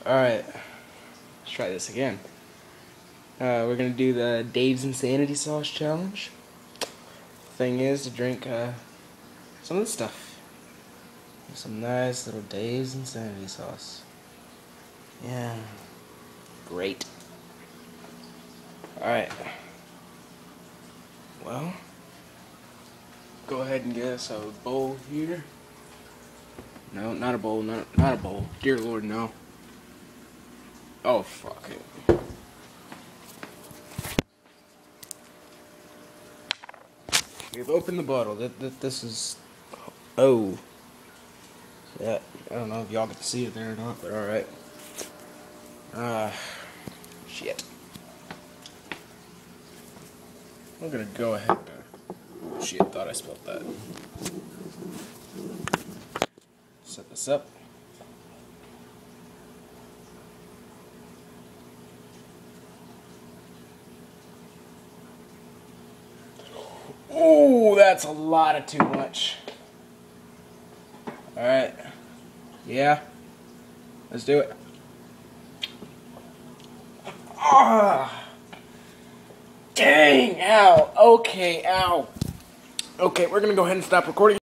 Alright, let's try this again. We're gonna do the Dave's Insanity Sauce Challenge. Thing is to drink some of this stuff. Some nice little Dave's Insanity Sauce. Yeah, great. Alright. Well, go ahead and get us a bowl here. No, not a bowl, not a bowl. Dear Lord, no. Oh, fuck it. We've opened the bottle. This is... Oh. Yeah, I don't know if y'all can see it there or not, but alright. Shit. I'm gonna go ahead and... Shit, thought I spelled that. Set this up. Ooh, that's a lot of too much. Alright. Yeah. Let's do it. Ah! Dang! Ow! Okay, ow. Okay, we're gonna go ahead and stop recording.